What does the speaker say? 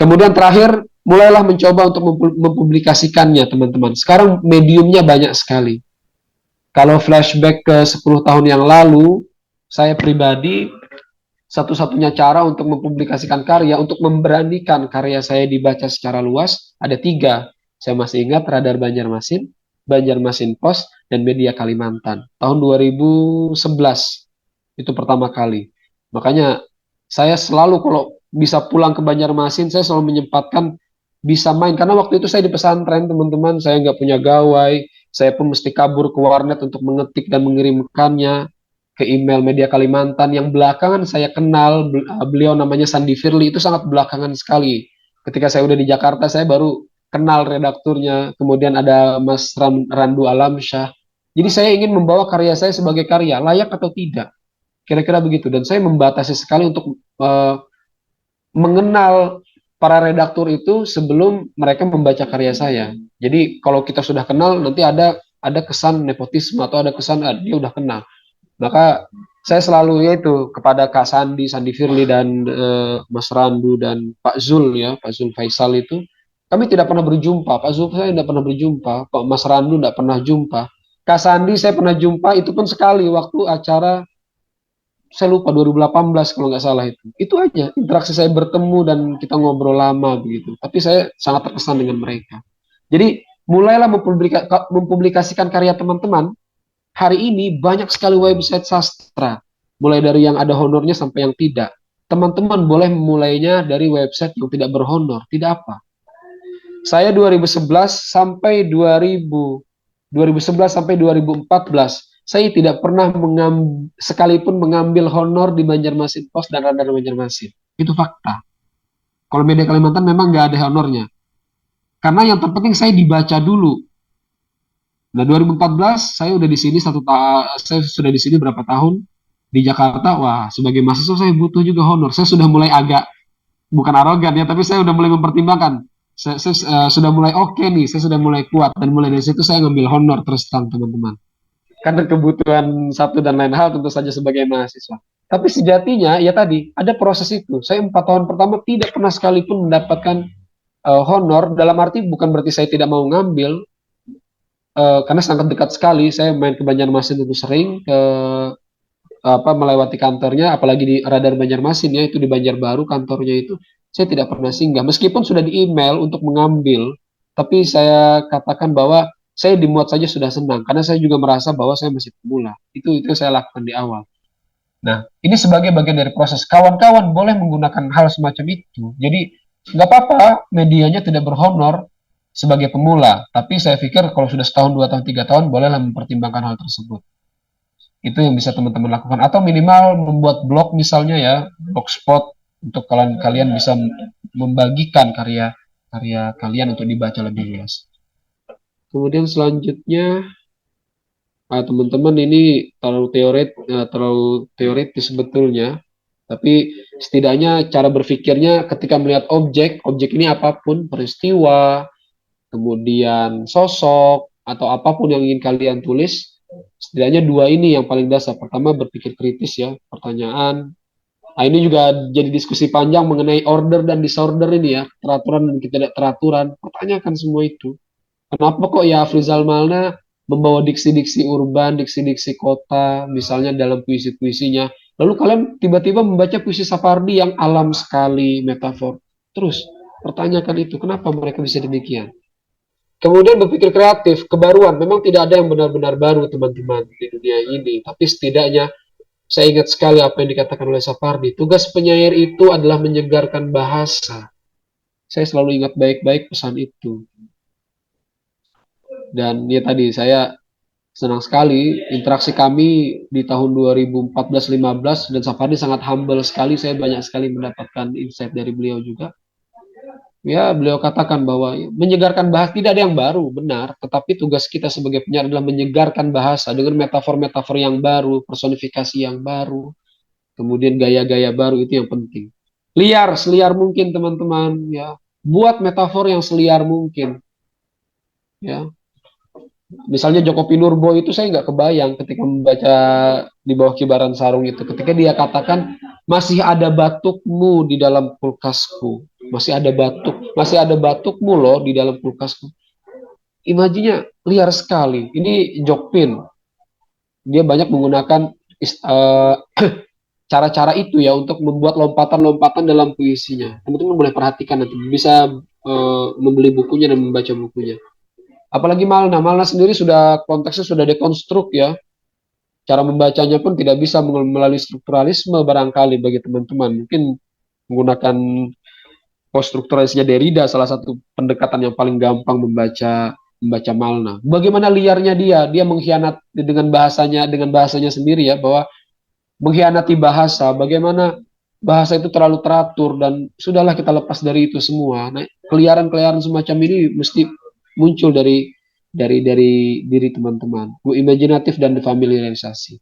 Kemudian terakhir, mulailah mencoba untuk mempublikasikannya, teman-teman. Sekarang mediumnya banyak sekali. Kalau flashback ke 10 tahun yang lalu, saya pribadi satu-satunya cara untuk mempublikasikan karya, untuk memberanikan karya saya dibaca secara luas, ada tiga. Saya masih ingat Radar Banjarmasin, Banjarmasin Post, dan Media Kalimantan. Tahun 2011 itu pertama kali. Makanya saya selalu kalau bisa pulang ke Banjarmasin, saya selalu menyempatkan bisa main. Karena waktu itu saya di pesantren, teman-teman, saya nggak punya gawai, saya pun mesti kabur ke warnet untuk mengetik dan mengirimkannya ke email Media Kalimantan yang belakangan saya kenal. Beliau namanya Sandi Firly, itu sangat belakangan sekali. Ketika saya udah di Jakarta, saya baru kenal redakturnya. Kemudian ada Mas Randu Alamsyah. Jadi saya ingin membawa karya saya sebagai karya, layak atau tidak. Kira-kira begitu. Dan saya membatasi sekali untuk mengenal para redaktur itu sebelum mereka membaca karya saya. Jadi kalau kita sudah kenal, nanti ada kesan nepotisme atau ada kesan dia udah kenal. Maka saya selalu yaitu kepada Kak Sandi, Sandi Firly dan Mas Randu dan Pak Zul ya, Pak Zul Faisal itu kami tidak pernah berjumpa. Pak Zul saya tidak pernah berjumpa, Pak Mas Randu tidak pernah jumpa. Kak Sandi saya pernah jumpa itu pun sekali waktu acara saya lupa 2018 kalau nggak salah itu. Itu aja interaksi saya bertemu dan kita ngobrol lama begitu. Tapi saya sangat terkesan dengan mereka. Jadi mulailah mempublikasikan karya teman-teman. Hari ini banyak sekali website sastra, mulai dari yang ada honornya sampai yang tidak. Teman-teman boleh memulainya dari website yang tidak berhonor, tidak apa. Saya 2011 sampai 2011 sampai 2014, saya tidak pernah sekalipun mengambil honor di Banjarmasin Post dan Radar Banjarmasin. Itu fakta. Kalau Media Kalimantan memang nggak ada honornya. Karena yang terpenting saya dibaca dulu. Nah, 2014 saya udah di sini saya sudah di sini berapa tahun di Jakarta. Wah, sebagai mahasiswa saya butuh juga honor. Saya sudah mulai agak bukan arogan ya, tapi saya sudah mulai mempertimbangkan. Saya sudah mulai oke nih, saya sudah mulai kuat dan mulai dari situ saya ngambil honor terus terang teman-teman. Karena kebutuhan satu dan lain hal tentu saja sebagai mahasiswa. Tapi sejatinya ya tadi ada proses itu. Saya 4 tahun pertama tidak pernah sekalipun mendapatkan honor. Dalam arti bukan berarti saya tidak mau ngambil, karena sangat dekat sekali. Saya main ke Banjarmasin itu sering ke melewati kantornya, apalagi di Radar Banjarmasin ya, itu di Banjarbaru kantornya itu. Saya tidak pernah singgah, meskipun sudah di email untuk mengambil, tapi saya katakan bahwa saya dimuat saja sudah senang, karena saya juga merasa bahwa saya masih pemula. Itu saya lakukan di awal. Nah, ini sebagai bagian dari proses. Kawan-kawan boleh menggunakan hal semacam itu. Jadi nggak apa-apa medianya tidak berhonor sebagai pemula, tapi saya pikir kalau sudah setahun, 2 tahun, 3 tahun, bolehlah mempertimbangkan hal tersebut. Itu yang bisa teman-teman lakukan. Atau minimal membuat blog misalnya ya, blogspot untuk kalian bisa membagikan karya kalian untuk dibaca lebih luas. Kemudian selanjutnya, teman-teman ini terlalu teoretis sebetulnya. Tapi setidaknya cara berpikirnya ketika melihat objek ini apapun, peristiwa, kemudian sosok, atau apapun yang ingin kalian tulis, setidaknya dua ini yang paling dasar. Pertama, berpikir kritis ya, pertanyaan. Nah, ini juga jadi diskusi panjang mengenai order dan disorder ini ya, teraturan dan ketidakteraturan. Pertanyakan semua itu. Kenapa kok ya Afrizal Malna membawa diksi-diksi urban, diksi-diksi kota, misalnya dalam puisi-puisinya. Lalu kalian tiba-tiba membaca puisi Sapardi yang alam sekali, metafor. Terus, pertanyakan itu, kenapa mereka bisa demikian? Kemudian berpikir kreatif, kebaruan. Memang tidak ada yang benar-benar baru teman-teman di dunia ini. Tapi setidaknya saya ingat sekali apa yang dikatakan oleh Sapardi. Tugas penyair itu adalah menyegarkan bahasa. Saya selalu ingat baik-baik pesan itu. Dan ya tadi saya senang sekali interaksi kami di tahun 2014-15 dan Sapardi sangat humble sekali. Saya banyak sekali mendapatkan insight dari beliau juga. Ya, beliau katakan bahwa menyegarkan bahasa tidak ada yang baru, benar. Tetapi tugas kita sebagai penyair adalah menyegarkan bahasa dengan metafor-metafor yang baru, personifikasi yang baru, kemudian gaya-gaya baru itu yang penting. Liar, seliar mungkin teman-teman, ya. Buat metafor yang seliar mungkin, ya. Misalnya Joko Pinurbo itu saya nggak kebayang ketika membaca di bawah kibaran sarung itu. Ketika dia katakan masih ada batukmu di dalam kulkasku. masih ada batukmu loh di dalam kulkasku. Imajinya liar sekali. Ini Jokpin, dia banyak menggunakan cara-cara itu ya untuk membuat lompatan-lompatan dalam puisinya. Teman-teman boleh perhatikan nanti, bisa membeli bukunya dan membaca bukunya. Apalagi Malna, Malna sendiri sudah konteksnya sudah dekonstruk ya. Cara membacanya pun tidak bisa melalui strukturalisme barangkali bagi teman-teman. Mungkin menggunakan poststrukturalisnya Derrida, salah satu pendekatan yang paling gampang membaca Malna. Bagaimana liarnya dia mengkhianati dengan bahasanya sendiri ya, bahwa mengkhianati bahasa, bagaimana bahasa itu terlalu teratur dan sudahlah kita lepas dari itu semua. Nah, keliaran-keliaran semacam ini mesti muncul dari diri teman-teman. Imajinatif dan defamiliarisasi.